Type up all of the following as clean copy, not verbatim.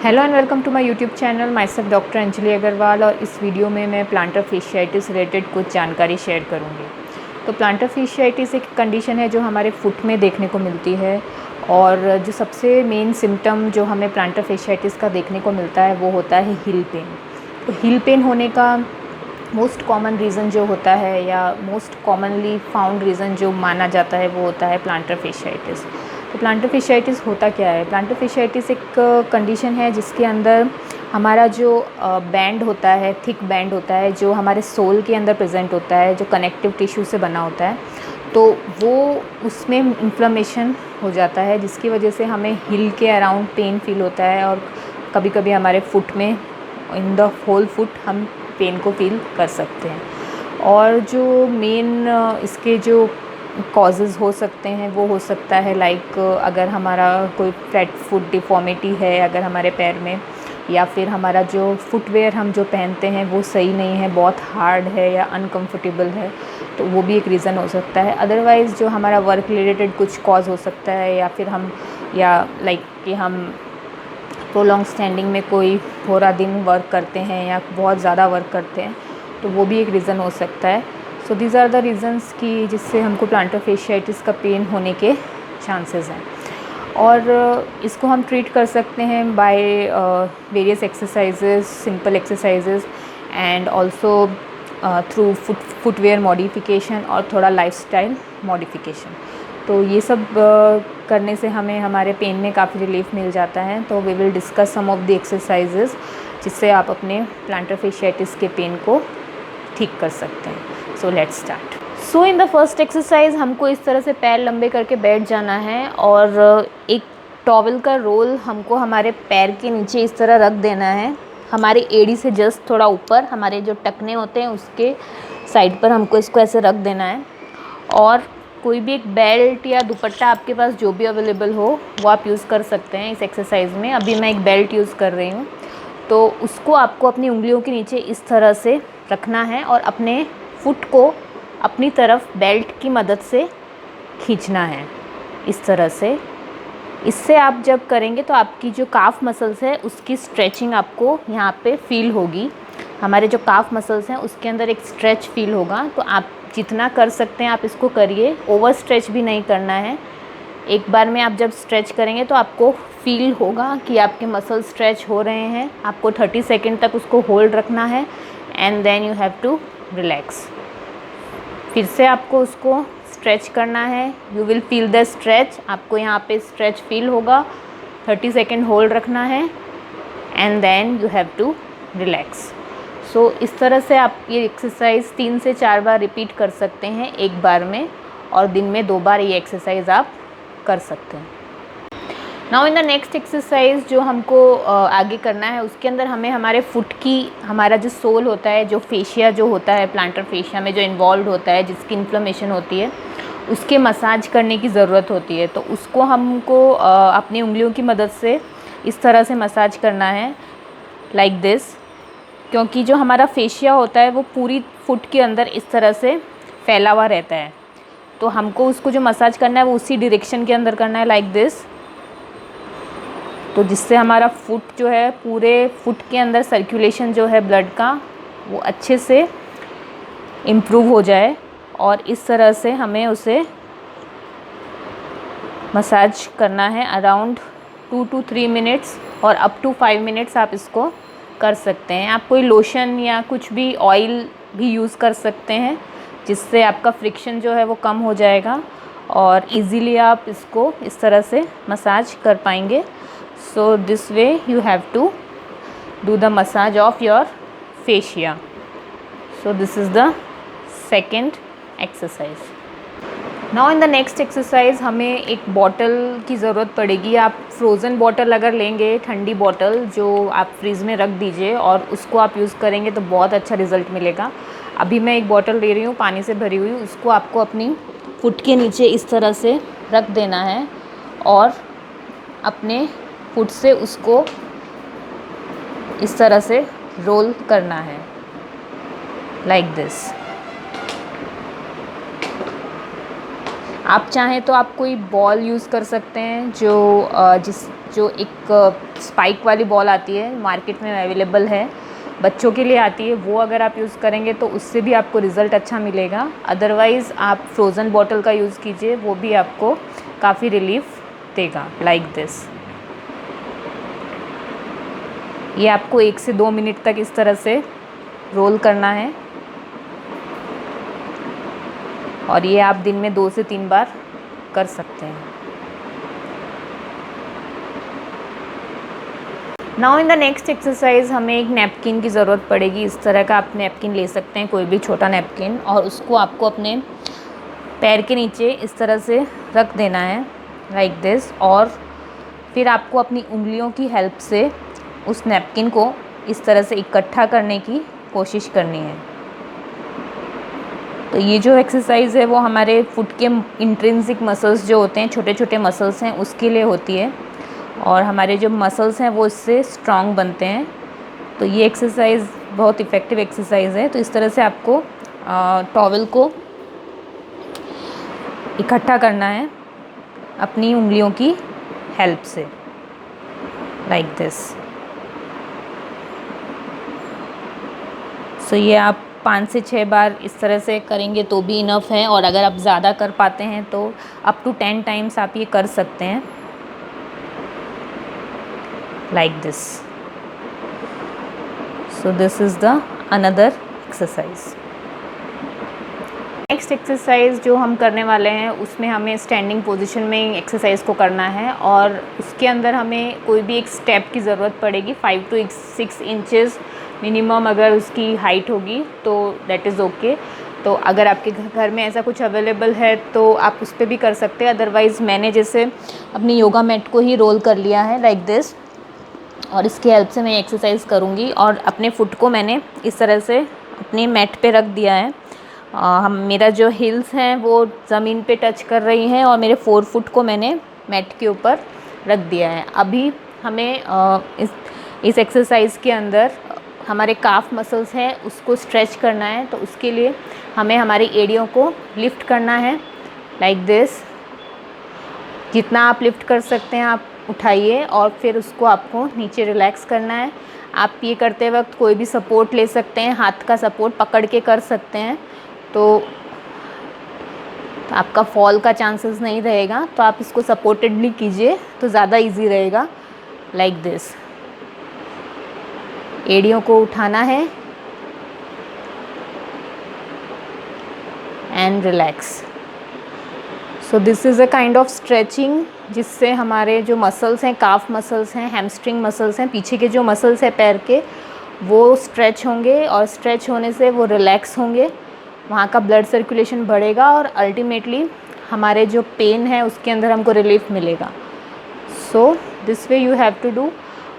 Hello and welcome to my YouTube channel myself doctor Anjali Agarwal. और इस video में मैं प्लांटर फेशियाइटिस रिलेटेड कुछ जानकारी शेयर करूंगी। तो प्लांटर फेशियाइटिस एक कंडीशन है जो हमारे फुट में देखने को मिलती है, और जो सबसे मेन सिम्टम जो हमें प्लांटर फेशियाइटिस का देखने को मिलता है वो होता है हील पेन। तो हील पेन होने का मोस्ट कॉमन रीज़न जो होता है या मोस्ट कॉमनली फाउंड रीज़न जो माना जाता है वो होता है प्लांटर फेशियाइटिस। तो प्लांटर फेशियाइटिस होता क्या है? प्लांटर फेशियाइटिस एक कंडीशन है जिसके अंदर हमारा जो बैंड होता है, थिक बैंड होता है, जो हमारे सोल के अंदर प्रेजेंट होता है, जो कनेक्टिव टिश्यू से बना होता है, तो वो उसमें इन्फ्लेमेशन हो जाता है, जिसकी वजह से हमें हिल के अराउंड पेन फील होता है, और कभी कभी हमारे फुट में इन द होल फुट हम पेन को फील कर सकते हैं। और जो मेन इसके जो कॉजेज़ हो सकते हैं वो हो सकता है लाइक अगर हमारा कोई फ्लैट फुट डिफॉर्मिटी है अगर हमारे पैर में, या फिर हमारा जो फुटवेयर हम जो पहनते हैं वो सही नहीं है, बहुत हार्ड है या अनकंफर्टेबल है, तो वो भी एक रीज़न हो सकता है। अदरवाइज़ जो हमारा वर्क रिलेटेड कुछ कॉज हो सकता है, या फिर हम या लाइक कि हम प्रोलॉन्ग स्टैंडिंग में कोई पूरा दिन वर्क करते हैं या बहुत ज़्यादा वर्क करते हैं, तो वो भी एक रीज़न हो सकता है। So these are the reasons कि जिससे हमको प्लांटर फेशियाइटिस का पेन होने के चांसेस हैं। और इसको हम ट्रीट कर सकते हैं by various exercises, simple exercises, and also through footwear modification और थोड़ा लाइफस्टाइल मॉडिफिकेशन। तो ये सब करने से हमें हमारे पेन में काफ़ी रिलीफ मिल जाता है। तो we will discuss some of the exercises जिससे आप अपने प्लांटर फेशियाइटिस के पेन को ठीक कर सकते हैं। So let's start. So in the first exercise हमको इस तरह से पैर लंबे करके बैठ जाना है, और एक टॉवल का रोल हमको हमारे पैर के नीचे इस तरह रख देना है, हमारे एड़ी से जस्ट थोड़ा ऊपर, हमारे जो टखने होते हैं उसके साइड पर हमको इसको ऐसे रख देना है। और कोई भी एक बेल्ट या दुपट्टा आपके पास जो भी अवेलेबल हो वो आप यूज़ कर सकते हैं इस एक्सरसाइज में। अभी मैं एक बेल्ट यूज़ कर रही हूँ। तो उसको आपको अपनी उंगलियों के नीचे इस तरह से रखना है और अपने फुट को अपनी तरफ बेल्ट की मदद से खींचना है इस तरह से। इससे आप जब करेंगे तो आपकी जो काफ मसल्स है उसकी स्ट्रेचिंग आपको यहाँ पे फील होगी। हमारे जो काफ मसल्स हैं उसके अंदर एक स्ट्रेच फील होगा। तो आप जितना कर सकते हैं आप इसको करिए, ओवर स्ट्रेच भी नहीं करना है। एक बार में आप जब स्ट्रेच करेंगे तो आपको फील होगा कि आपके मसल स्ट्रेच हो रहे हैं। आपको 30 सेकेंड तक उसको होल्ड रखना है, and then you have to relax. फिर से आपको उसको स्ट्रेच करना है। You will feel the stretch, आपको यहाँ पे स्ट्रेच फील होगा। 30 सेकेंड होल्ड रखना है, and then you have to relax. So इस तरह से आप ये एक्सरसाइज 3 से 4 बार रिपीट कर सकते हैं एक बार में, और दिन में 2 बार ये एक्सरसाइज आप कर सकते हैं। Now in the next exercise जो हमको आगे करना है उसके अंदर हमें हमारे फुट की, हमारा जो सोल होता है, जो फेशिया जो होता है प्लांटर फेशिया में जो इन्वॉल्व होता है, जिसकी इन्फ्लेमेशन होती है, उसके मसाज करने की ज़रूरत होती है। तो उसको हमको अपनी उंगलियों की मदद से इस तरह से मसाज करना है लाइक दिस, क्योंकि जो हमारा फेशिया होता है वो पूरी फुट के अंदर इस तरह से फैला हुआ रहता है। तो हमको उसको जो मसाज करना है वो उसी डायरेक्शन के अंदर करना है लाइक दिस। तो जिससे हमारा फुट जो है, पूरे फुट के अंदर सर्कुलेशन जो है ब्लड का वो अच्छे से इम्प्रूव हो जाए। और इस तरह से हमें उसे मसाज करना है अराउंड 2 to 3 मिनट्स, और अप टू 5 मिनट्स आप इसको कर सकते हैं। आप कोई लोशन या कुछ भी ऑयल भी यूज़ कर सकते हैं, जिससे आपका फ्रिक्शन जो है वो कम हो जाएगा और इजीली आप इसको इस तरह से मसाज कर पाएंगे। So this way you have to do the massage of your fascia. So this is the second exercise. Now in the next exercise हमें एक बॉटल की ज़रूरत पड़ेगी। आप फ्रोज़न बॉटल अगर लेंगे, ठंडी बॉटल जो आप फ्रीज़ में रख दीजिए और उसको आप यूज़ करेंगे तो बहुत अच्छा रिज़ल्ट मिलेगा। अभी मैं एक बॉटल ले रही हूँ पानी से भरी हुई, उसको आपको अपनी फुट के नीचे इस तरह से रख देना है, और अपने फुट से उसको इस तरह से रोल करना है लाइक दिस। आप चाहें तो आप कोई बॉल यूज़ कर सकते हैं जो जो एक स्पाइक वाली बॉल आती है, मार्केट में अवेलेबल है, बच्चों के लिए आती है, वो अगर आप यूज़ करेंगे तो उससे भी आपको रिज़ल्ट अच्छा मिलेगा। अदरवाइज़ आप फ्रोज़न बॉटल का यूज़ कीजिए, वो भी आपको काफ़ी रिलीफ देगा। Like this. ये आपको 1 से 2 मिनट तक इस तरह से रोल करना है और ये आप दिन में 2 से 3 बार कर सकते हैं। Now in the next exercise हमें एक नैपकिन की ज़रूरत पड़ेगी। इस तरह का आप नैपकिन ले सकते हैं, कोई भी छोटा नैपकिन, और उसको आपको अपने पैर के नीचे इस तरह से रख देना है, लाइक दिस। और फिर आपको अपनी उंगलियों की हेल्प से उस नैपकिन को इस तरह से इकट्ठा करने की कोशिश करनी है। तो ये जो एक्सरसाइज़ है वो हमारे फुट के इंट्रिंसिक मसल्स जो होते हैं, छोटे छोटे मसल्स हैं, उसके लिए होती है, और हमारे जो मसल्स हैं वो इससे स्ट्रॉन्ग बनते हैं। तो ये एक्सरसाइज़ बहुत इफ़ेक्टिव एक्सरसाइज़ है। तो इस तरह से आपको टॉवल को इकट्ठा करना है अपनी उंगलियों की हेल्प से, लाइक दिस। सो ये आप 5 से 6 बार इस तरह से करेंगे तो भी इनफ है, और अगर आप ज़्यादा कर पाते हैं तो अप टू 10 टाइम्स आप ये कर सकते हैं, like this. So this is the another exercise. Next exercise जो हम करने वाले हैं उसमें हमें स्टैंडिंग पोजीशन में एक्सरसाइज को करना है, और उसके अंदर हमें कोई भी एक स्टेप की ज़रूरत पड़ेगी। 5 to 6 इंचेस मिनिमम अगर उसकी हाइट होगी तो दैट इज़ ओके। तो अगर आपके घर में ऐसा कुछ अवेलेबल है तो आप उस पर भी कर सकते हैं। अदरवाइज़ मैंने जैसे अपनी योगा मैट को ही रोल कर लिया है, लाइक दिस, और इसकी हेल्प से मैं एक्सरसाइज करूँगी। और अपने फुट को मैंने इस तरह से अपने मैट पे रख दिया है। मेरा जो हील्स हैं वो ज़मीन पे टच कर रही हैं, और मेरे 4 फुट को मैंने मैट के ऊपर रख दिया है। अभी हमें इस एक्सरसाइज के अंदर हमारे काफ मसल्स हैं उसको स्ट्रेच करना है। तो उसके लिए हमें हमारी एड़ियों को लिफ्ट करना है, लाइक दिस। जितना आप लिफ्ट कर सकते हैं आप उठाइए, और फिर उसको आपको नीचे रिलैक्स करना है। आप ये करते वक्त कोई भी सपोर्ट ले सकते हैं, हाथ का सपोर्ट पकड़ के कर सकते हैं, तो आपका फॉल का चांसेस नहीं रहेगा। तो आप इसको सपोर्टेडली कीजिए तो ज़्यादा इजी रहेगा, लाइक दिस। एड़ियों को उठाना है and relax. So this is a kind of stretching, जिससे हमारे जो मसल्स हैं, काफ मसल्स हैं, हैमस्ट्रिंग मसल्स हैं, पीछे के जो मसल्स हैं पैर के, वो स्ट्रेच होंगे, और स्ट्रेच होने से वो रिलैक्स होंगे, वहाँ का ब्लड सर्कुलेशन बढ़ेगा, और अल्टीमेटली हमारे जो पेन है उसके अंदर हमको रिलीफ मिलेगा। So this way you have to do.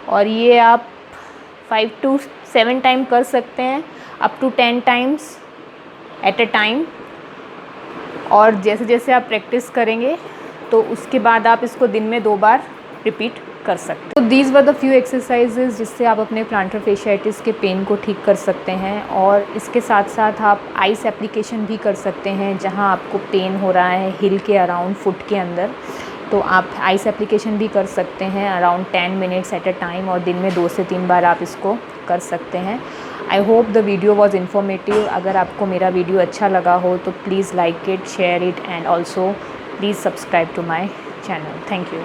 और ये आप 5 to 7 टाइम कर सकते हैं, up to 10 times at a time. और जैसे जैसे आप प्रैक्टिस करेंगे तो उसके बाद आप इसको दिन में 2 बार रिपीट कर सकते हैं। तो these were the few exercises जिससे आप अपने प्लांटर फेशियाइटिस के पेन को ठीक कर सकते हैं। और इसके साथ साथ आप आइस एप्लीकेशन भी कर सकते हैं, जहां आपको पेन हो रहा है हिल के अराउंड, फुट के अंदर, तो आप आइस एप्लीकेशन भी कर सकते हैं around 10 minutes at a time, और दिन में 2 से 3 बार आप इसको कर सकते हैं। I hope the video was informative. अगर आपको मेरा वीडियो अच्छा लगा हो तो please like it, share it, and also please subscribe to my channel. Thank you.